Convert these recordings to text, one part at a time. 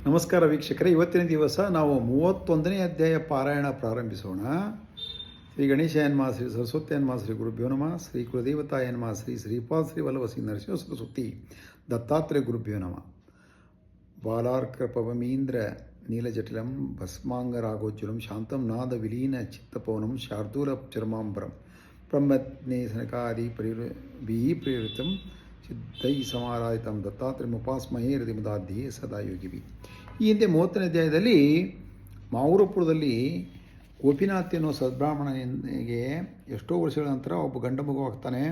ನಮಸ್ಕಾರ ವೀಕ್ಷಕರೇ, ಇವತ್ತಿನ ದಿವಸ ನಾವು 31ನೇ ಅಧ್ಯಾಯ ಪಾರಾಯಣ ಪ್ರಾರಂಭಿಸೋಣ. ಶ್ರೀ ಗಣೇಶಾಯ ನಮಃ, ಶ್ರೀ ಸರಸ್ವತ್ಯಾಯ ನಮಃ, ಶ್ರೀ ಗುರುಭ್ಯೋ ನಮಃ, ಶ್ರೀ ಕುಲದೇವತಾಯ ನಮಃ, ಶ್ರೀ ಶ್ರೀಪಾದ ಶ್ರೀ ವಲ್ಲಭ ಶ್ರೀ ನರಸಿಂಹ ಸರಸ್ವತಿ ದತ್ತಾತ್ರೇಯ ಗುರುಭ್ಯೋ ನಮಃ. ಬಾಲಾರ್ಕಪವಮೀಂದ್ರ ನೀಲಜಟಿಲಂ ಭಸ್ಮಾಂಗರಾಗೋಜ್ವಲಂ ಶಾಂತಂ ನಾದ ವಿಲೀನ ಚಿತ್ತಪವನಂ ಶಾರ್ದೂಲ ಚರ್ಮಾಂಬರಂ ಬ್ರಹ್ಮಜ್ಞೇ ಸನಕಾದಿ ಪ್ರೇರಿತಂ ಸಿದ್ಧೈ ಸಮಾರಾಯಿತಂ ದತ್ತಾತ್ರೇಯಮುಪಾಸ್ಮಹೇ ಹೃದಯಮದಾಧ್ಯೆ ಸದಾ ಯೋಗಿವಿ. ಈ ಹಿಂದೆ 30ನೇ ಅಧ್ಯಾಯದಲ್ಲಿ ಮಾವುರಪುರದಲ್ಲಿ ಗೋಪಿನಾಥ್ ಎನ್ನುವ ಸದ್ಬ್ರಾಹ್ಮಣನಿಗೆ ಎಷ್ಟೋ ವರ್ಷಗಳ ನಂತರ ಒಬ್ಬ ಗಂಡ ಮಗು ಆಗ್ತಾನೆ.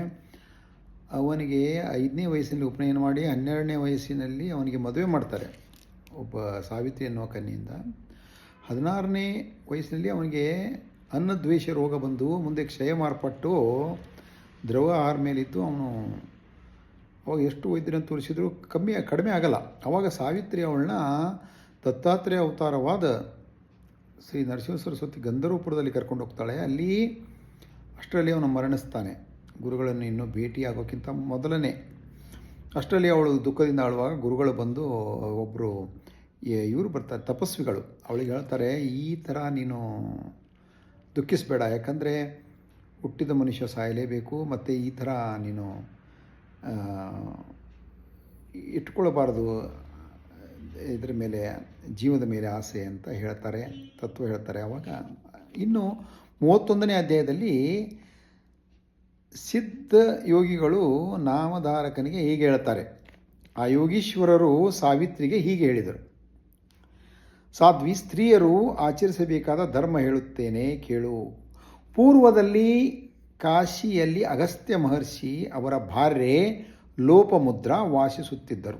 ಅವನಿಗೆ 5ನೇ ವಯಸ್ಸಿನಲ್ಲಿ ಉಪನಯನ ಮಾಡಿ 12ನೇ ವಯಸ್ಸಿನಲ್ಲಿ ಅವನಿಗೆ ಮದುವೆ ಮಾಡ್ತಾರೆ ಒಬ್ಬ ಸಾವಿತ್ರಿ ಎನ್ನುವ ಕನ್ಯೆಯಿಂದ. 16ನೇ ವಯಸ್ಸಿನಲ್ಲಿ ಅವನಿಗೆ ಅನ್ನದ್ವೇಷ ರೋಗ ಬಂದು ಮುಂದೆ ಕ್ಷಯ ಮಾರ್ಪಟ್ಟು ದ್ರವ ಆಹಾರ ಮೇಲಿದ್ದು ಅವನು ಅವಾಗ ಎಷ್ಟು ವೈದ್ಯರನ್ನು ತೋರಿಸಿದ್ರು ಕಡಿಮೆ ಆಗಲ್ಲ. ಆವಾಗ ಸಾವಿತ್ರಿ ಅವಳನ್ನ ದತ್ತಾತ್ರೇಯ ಅವತಾರವಾದ ಶ್ರೀ ನರಸಿಂಹ ಸರಸ್ವತಿ ಗಂಧರ್ವಪುರದಲ್ಲಿ ಕರ್ಕೊಂಡು ಹೋಗ್ತಾಳೆ. ಅಷ್ಟರಲ್ಲಿ ಅವನು ಮರಣಿಸ್ತಾನೆ, ಗುರುಗಳನ್ನು ಇನ್ನೂ ಭೇಟಿಯಾಗೋಕ್ಕಿಂತ ಮೊದಲನೇ. ಅಷ್ಟರಲ್ಲಿ ಅವಳು ದುಃಖದಿಂದ ಆಳುವಾಗ ಗುರುಗಳು ಬಂದು ಒಬ್ಬರು ಇವರು ಬರ್ತಾರೆ, ತಪಸ್ವಿಗಳು. ಅವಳಿಗೆ ಹೇಳ್ತಾರೆ, ಈ ಥರ ನೀನು ದುಃಖಿಸಬೇಡ, ಯಾಕಂದರೆ ಹುಟ್ಟಿದ ಮನುಷ್ಯ ಸಾಯಲೇಬೇಕು, ಮತ್ತು ಈ ಥರ ನೀನು ಇಟ್ಕೊಳ್ಬಾರ್ದು ಇದರ ಮೇಲೆ, ಜೀವದ ಮೇಲೆ ಆಸೆ ಅಂತ ಹೇಳ್ತಾರೆ, ತತ್ವ ಹೇಳ್ತಾರೆ. ಆವಾಗ ಇನ್ನು 31ನೇ ಅಧ್ಯಾಯದಲ್ಲಿ ಸಿದ್ಧ ಯೋಗಿಗಳು ನಾಮಧಾರಕನಿಗೆ ಹೀಗೆ ಹೇಳ್ತಾರೆ. ಆ ಯೋಗೀಶ್ವರರು ಸಾವಿತ್ರಿಗೆ ಹೀಗೆ ಹೇಳಿದರು: ಸಾಧ್ವಿ, ಸ್ತ್ರೀಯರು ಆಚರಿಸಬೇಕಾದ ಧರ್ಮ ಹೇಳುತ್ತೇನೆ ಕೇಳು. ಪೂರ್ವದಲ್ಲಿ ಕಾಶಿಯಲ್ಲಿ ಅಗಸ್ತ್ಯ ಮಹರ್ಷಿ ಅವರ ಭಾರ್ಯೆ ಲೋಪಮುದ್ರ ವಾಸಿಸುತ್ತಿದ್ದರು.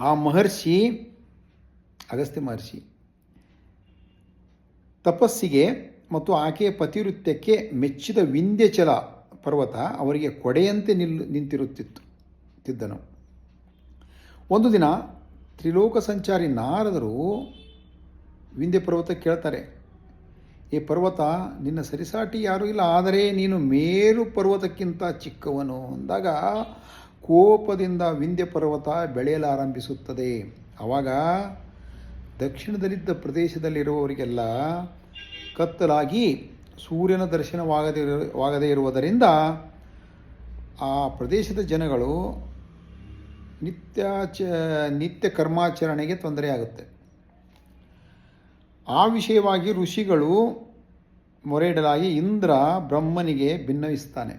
ಆ ಮಹರ್ಷಿ, ಅಗಸ್ತ್ಯ ಮಹರ್ಷಿ, ತಪಸ್ಸಿಗೆ ಮತ್ತು ಆಕೆಯ ಪತಿವೃತ್ಯಕ್ಕೆ ಮೆಚ್ಚಿದ ವಿಂಧ್ಯಚಲ ಪರ್ವತ ಅವರಿಗೆ ಕೊಡೆಯಂತೆ ನಿಂತಿರುತ್ತಿದ್ದನು. ಒಂದು ದಿನ ತ್ರಿಲೋಕ ಸಂಚಾರಿ ನಾರದರು ವಿಂಧ್ಯ ಪರ್ವತ ಕೇಳ್ತಾರೆ, ಈ ಪರ್ವತ, ನಿನ್ನ ಸರಿಸಾಟಿ ಯಾರೂ ಇಲ್ಲ, ಆದರೆ ನೀನು ಮೇರು ಪರ್ವತಕ್ಕಿಂತ ಚಿಕ್ಕವನು ಅಂದಾಗ ಕೋಪದಿಂದ ವಿಂಧ್ಯ ಪರ್ವತ ಬೆಳೆಯಲಾರಂಭಿಸುತ್ತದೆ. ಆವಾಗ ದಕ್ಷಿಣದಲ್ಲಿದ್ದ ಪ್ರದೇಶದಲ್ಲಿರುವವರಿಗೆಲ್ಲ ಕತ್ತಲಾಗಿ ಸೂರ್ಯನ ದರ್ಶನವಾಗದೇ ಇರುವುದರಿಂದ ಆ ಪ್ರದೇಶದ ಜನಗಳು ನಿತ್ಯ ಕರ್ಮಾಚರಣೆಗೆ ತೊಂದರೆಯಾಗುತ್ತೆ. ಆ ವಿಷಯವಾಗಿ ಋಷಿಗಳು ಮೊರೆಯಿಡಲಾಗಿ ಇಂದ್ರ ಬ್ರಹ್ಮನಿಗೆ ಭಿನ್ನವಿಸ್ತಾನೆ.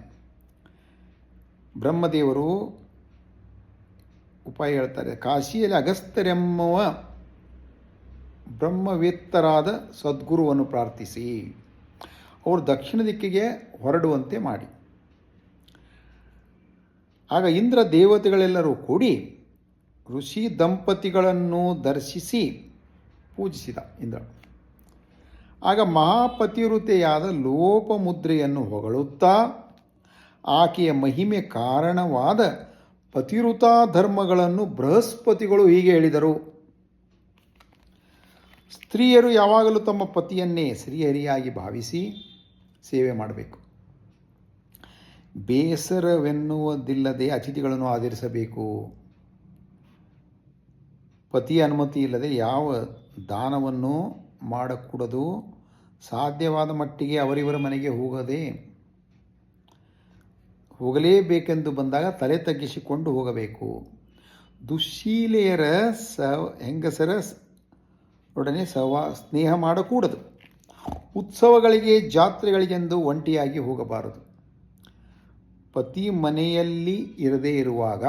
ಬ್ರಹ್ಮದೇವರು ಉಪಾಯ ಹೇಳ್ತಾರೆ. ಕಾಶಿಯಲ್ಲಿ ಅಗಸ್ತ್ಯರೆಂಬುವ ಬ್ರಹ್ಮವೇತ್ತರಾದ ಸದ್ಗುರುವನ್ನು ಪ್ರಾರ್ಥಿಸಿ ಅವರು ದಕ್ಷಿಣ ದಿಕ್ಕಿಗೆ ಹೊರಡುವಂತೆ ಮಾಡಿ. ಆಗ ಇಂದ್ರ ದೇವತೆಗಳೆಲ್ಲರೂ ಕೂಡಿ ಋಷಿ ದಂಪತಿಗಳನ್ನು ದರ್ಶಿಸಿ ಪೂಜಿಸಿದ ಇಂದ್ರ. ಆಗ ಮಹಾಪತಿವೃತೆಯಾದ ಲೋಪಮುದ್ರೆಯನ್ನು ಹೊಗಳುತ್ತಾ ಆಕೆಯ ಮಹಿಮೆ ಕಾರಣವಾದ ಪತಿವೃತಾ ಧರ್ಮಗಳನ್ನು ಬೃಹಸ್ಪತಿಗಳು ಹೀಗೆ ಹೇಳಿದರು: ಸ್ತ್ರೀಯರು ಯಾವಾಗಲೂ ತಮ್ಮ ಪತಿಯನ್ನೇ ಶ್ರೀಹರಿಯಾಗಿ ಭಾವಿಸಿ ಸೇವೆ ಮಾಡಬೇಕು. ಬೇಸರವೆನ್ನುವುದಿಲ್ಲದೆ ಅತಿಥಿಗಳನ್ನು ಆಧರಿಸಬೇಕು. ಪತಿಯ ಅನುಮತಿ ಇಲ್ಲದೆ ಯಾವ ದಾನವನ್ನು ಮಾಡಕೂಡದು. ಸಾಧ್ಯವಾದ ಮಟ್ಟಿಗೆ ಅವರಿವರ ಮನೆಗೆ ಹೋಗಲೇಬೇಕೆಂದು ಬಂದಾಗ ತಲೆ ತಗ್ಗಿಸಿಕೊಂಡು ಹೋಗಬೇಕು. ದುಶ್ಶೀಲೆಯರ ಹೆಂಗಸರ ಒಡನೆ ಸ್ನೇಹ ಮಾಡಕೂಡದು. ಉತ್ಸವಗಳಿಗೆ ಜಾತ್ರೆಗಳಿಗೆಂದು ಒಂಟಿಯಾಗಿ ಹೋಗಬಾರದು. ಪತಿ ಮನೆಯಲ್ಲಿ ಇರದೇ ಇರುವಾಗ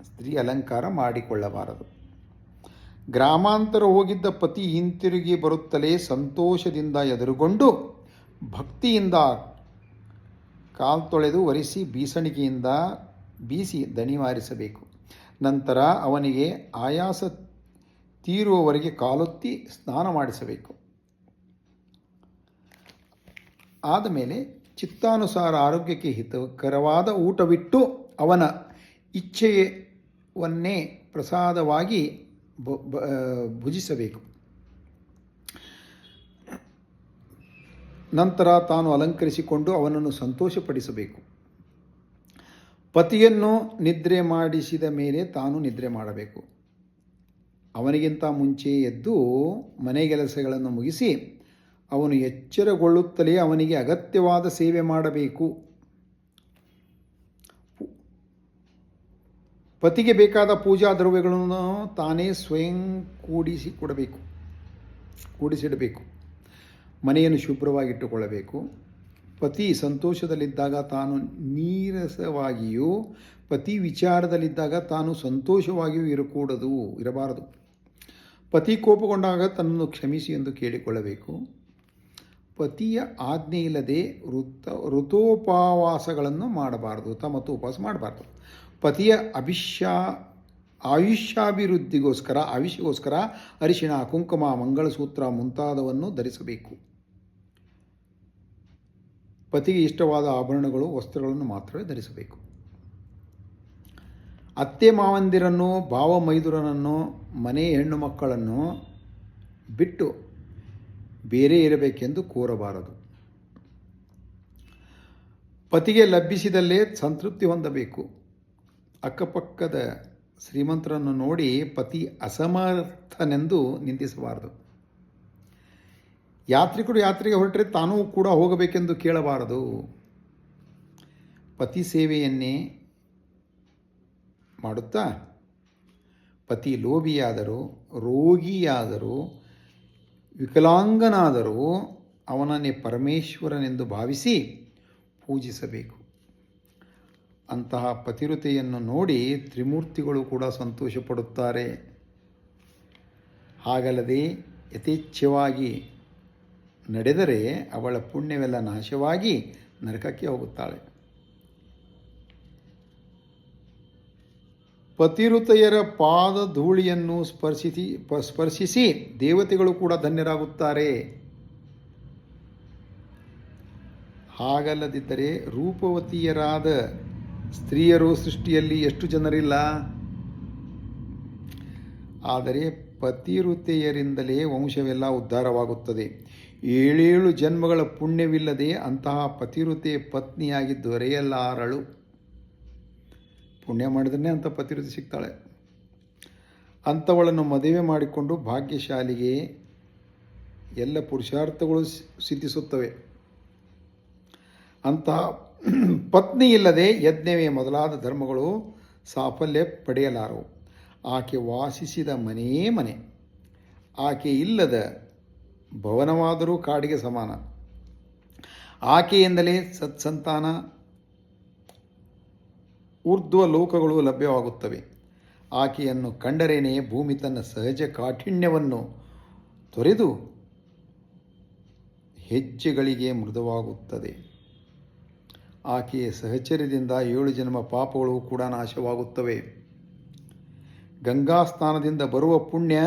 ಸ್ತ್ರೀ ಅಲಂಕಾರ ಮಾಡಿಕೊಳ್ಳಬಾರದು. ಗ್ರಾಮಾಂತರ ಹೋಗಿದ್ದ ಪತಿ ಹಿಂತಿರುಗಿ ಬರುತ್ತಲೇ ಸಂತೋಷದಿಂದ ಎದುರುಗೊಂಡು ಭಕ್ತಿಯಿಂದ ಕಾಲ್ತೊಳೆದು ಒರೆಸಿ ಬೀಸಣಿಗೆಯಿಂದ ಬೀಸಿ ದಣಿವಾರಿಸಬೇಕು. ನಂತರ ಅವನಿಗೆ ಆಯಾಸ ತೀರುವವರೆಗೆ ಕಾಲೊತ್ತಿ ಸ್ನಾನ ಮಾಡಿಸಬೇಕು. ಆದಮೇಲೆ ಚಿತ್ತಾನುಸಾರ ಆರೋಗ್ಯಕ್ಕೆ ಹಿತಕರವಾದ ಊಟವಿಟ್ಟು ಅವನ ಇಚ್ಛೆಯವನ್ನೇ ಪ್ರಸಾದವಾಗಿ ಭುಜಿಸಬೇಕು. ನಂತರ ತಾನು ಅಲಂಕರಿಸಿಕೊಂಡು ಅವನನ್ನು ಸಂತೋಷಪಡಿಸಬೇಕು. ಪತಿಯನ್ನು ನಿದ್ರೆ ಮಾಡಿಸಿದ ಮೇಲೆ ತಾನು ನಿದ್ರೆ ಮಾಡಬೇಕು. ಅವನಿಗಿಂತ ಮುಂಚೆ ಎದ್ದು ಮನೆಗೆಲಸಗಳನ್ನು ಮುಗಿಸಿ ಅವನು ಎಚ್ಚರಗೊಳ್ಳುತ್ತಲೇ ಅವನಿಗೆ ಅಗತ್ಯವಾದ ಸೇವೆ ಮಾಡಬೇಕು. ಪತಿಗೆ ಬೇಕಾದ ಪೂಜಾ ದ್ರವ್ಯಗಳನ್ನು ತಾನೇ ಸ್ವಯಂ ಕೂಡಿಸಿಡಬೇಕು. ಮನೆಯನ್ನು ಶುಭ್ರವಾಗಿಟ್ಟುಕೊಳ್ಳಬೇಕು. ಪತಿ ಸಂತೋಷದಲ್ಲಿದ್ದಾಗ ತಾನು ನೀರಸವಾಗಿಯೂ ಪತಿ ವಿಚಾರದಲ್ಲಿದ್ದಾಗ ತಾನು ಸಂತೋಷವಾಗಿಯೂ ಇರಬಾರದು. ಪತಿ ಕೋಪಗೊಂಡಾಗ ತನ್ನನ್ನು ಕ್ಷಮಿಸಿ ಎಂದು ಕೇಳಿಕೊಳ್ಳಬೇಕು. ಪತಿಯ ಆಜ್ಞೆ ಇಲ್ಲದೆ ಋತೋಪವಾಸಗಳನ್ನು ಮಾಡಬಾರದು. ವ್ರತ ಮತ್ತು ಉಪವಾಸ ಮಾಡಬಾರ್ದು. ಪತಿಯ ಆಯುಷ್ಯಾಭಿವೃದ್ಧಿಗೋಸ್ಕರ ಅರಿಶಿಣ, ಕುಂಕುಮ, ಮಂಗಳಸೂತ್ರ ಮುಂತಾದವನ್ನು ಧರಿಸಬೇಕು. ಪತಿಗೆ ಇಷ್ಟವಾದ ಆಭರಣಗಳು, ವಸ್ತ್ರಗಳನ್ನು ಮಾತ್ರವೇ ಧರಿಸಬೇಕು. ಅತ್ತೆ ಮಾವಂದಿರನ್ನು, ಭಾವ ಮೈದುರನನ್ನು, ಮನೆ ಹೆಣ್ಣು ಮಕ್ಕಳನ್ನು ಬಿಟ್ಟು ಬೇರೆ ಇರಬೇಕೆಂದು ಕೋರಬಾರದು. ಪತಿಗೆ ಲಭಿಸಿದಲ್ಲೇ ಸಂತೃಪ್ತಿ ಹೊಂದಬೇಕು. ಅಕ್ಕಪಕ್ಕದ ಶ್ರೀಮಂತರನ್ನು ನೋಡಿ ಪತಿ ಅಸಮರ್ಥನೆಂದು ನಿಂದಿಸಬಾರದು. ಯಾತ್ರಿಕರು ಯಾತ್ರೆಗೆ ಹೊರಟರೆ ತಾನೂ ಕೂಡ ಹೋಗಬೇಕೆಂದು ಕೇಳಬಾರದು. ಪತಿ ಸೇವೆಯನ್ನೇ ಮಾಡುತ್ತಾ ಪತಿ ಲೋಭಿಯಾದರೂ, ರೋಗಿಯಾದರೂ, ವಿಕಲಾಂಗನಾದರೂ ಅವನನ್ನೇ ಪರಮೇಶ್ವರನೆಂದು ಭಾವಿಸಿ ಪೂಜಿಸಬೇಕು. ಅಂತಹ ಪತಿವ್ರತೆಯನ್ನು ನೋಡಿ ತ್ರಿಮೂರ್ತಿಗಳು ಕೂಡ ಸಂತೋಷಪಡುತ್ತಾರೆ. ಹಾಗಲ್ಲದೆ ಯಥೇಚ್ಛವಾಗಿ ನಡೆದರೆ ಅವಳ ಪುಣ್ಯವೆಲ್ಲ ನಾಶವಾಗಿ ನರಕಕ್ಕೆ ಹೋಗುತ್ತಾಳೆ. ಪತಿವ್ರತೆಯರ ಪಾದ ಧೂಳಿಯನ್ನು ಸ್ಪರ್ಶಿಸಿ ದೇವತೆಗಳು ಕೂಡ ಧನ್ಯರಾಗುತ್ತಾರೆ. ಹಾಗಲ್ಲದಿದ್ದರೆ ರೂಪವತಿಯರಾದ ಸ್ತ್ರೀಯರು ಸೃಷ್ಟಿಯಲ್ಲಿ ಎಷ್ಟು ಜನರಿಲ್ಲ. ಆದರೆ ಪತಿವ್ರತೆಯರಿಂದಲೇ ವಂಶವೆಲ್ಲ ಉದ್ಧಾರವಾಗುತ್ತದೆ. 7 ಜನ್ಮಗಳ ಪುಣ್ಯವಿಲ್ಲದೆ ಅಂತಹ ಪತಿವ್ರತೆ ಪತ್ನಿಯಾಗಿ ದೊರೆಯಲಾರಳು. ಪುಣ್ಯ ಮಾಡಿದ್ರೆ ಅಂಥ ಪತಿವ್ರತೆ ಸಿಗ್ತಾಳೆ. ಅಂಥವಳನ್ನು ಮದುವೆ ಮಾಡಿಕೊಂಡು ಭಾಗ್ಯಶಾಲಿಗೆ ಎಲ್ಲ ಪುರುಷಾರ್ಥಗಳು ಸಿದ್ಧಿಸುತ್ತವೆ. ಅಂತಹ ಪತ್ನಿ ಇಲ್ಲದೆ ಯಜ್ಞವೇ ಮೊದಲಾದ ಧರ್ಮಗಳು ಸಾಫಲ್ಯ ಪಡೆಯಲಾರವು. ಆಕೆ ವಾಸಿಸಿದ ಮನೆಯೇ ಮನೆ. ಆಕೆ ಇಲ್ಲದ ಭವನವಾದರೂ ಕಾಡಿಗೆ ಸಮಾನ. ಆಕೆಯಿಂದಲೇ ಸತ್ಸಂತಾನ, ಊರ್ಧ್ವ ಲೋಕಗಳು ಲಭ್ಯವಾಗುತ್ತವೆ. ಆಕೆಯನ್ನು ಕಂಡರೇನೆ ಭೂಮಿ ತನ್ನ ಸಹಜ ಕಾಠಿಣ್ಯವನ್ನು ತೊರೆದು ಹೆಜ್ಜೆಗಳಿಗೆ ಮೃದುವಾಗುತ್ತದೆ. ಆಕೆಯ ಸಹಚರ್ಯದಿಂದ 7 ಜನ್ಮ ಪಾಪಗಳು ಕೂಡ ನಾಶವಾಗುತ್ತವೆ. ಗಂಗಾ ಸ್ನಾನದಿಂದ ಬರುವ ಪುಣ್ಯ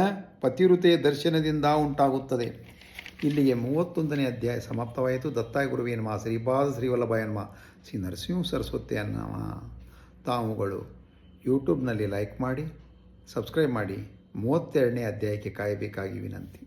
ಪತಿವ್ರತೆಯ ದರ್ಶನದಿಂದ ಉಂಟಾಗುತ್ತದೆ. ಇಲ್ಲಿಗೆ 31ನೇ ಅಧ್ಯಾಯ ಸಮಾಪ್ತವಾಯಿತು. ದತ್ತಾಯ ಗುರುವೇ ನಮಃ. ಶ್ರೀಪಾದ ಶ್ರೀವಲ್ಲಭಾಯ ನಮಃ. ಶ್ರೀ ನರಸಿಂಹ ಸರಸ್ವತಿ ನಮಃ. ತಾವುಗಳು ಯೂಟ್ಯೂಬ್ನಲ್ಲಿ ಲೈಕ್ ಮಾಡಿ, ಸಬ್ಸ್ಕ್ರೈಬ್ ಮಾಡಿ. 32ನೇ ಅಧ್ಯಾಯಕ್ಕೆ ಕಾಯಬೇಕಾಗಿ ವಿನಂತಿ.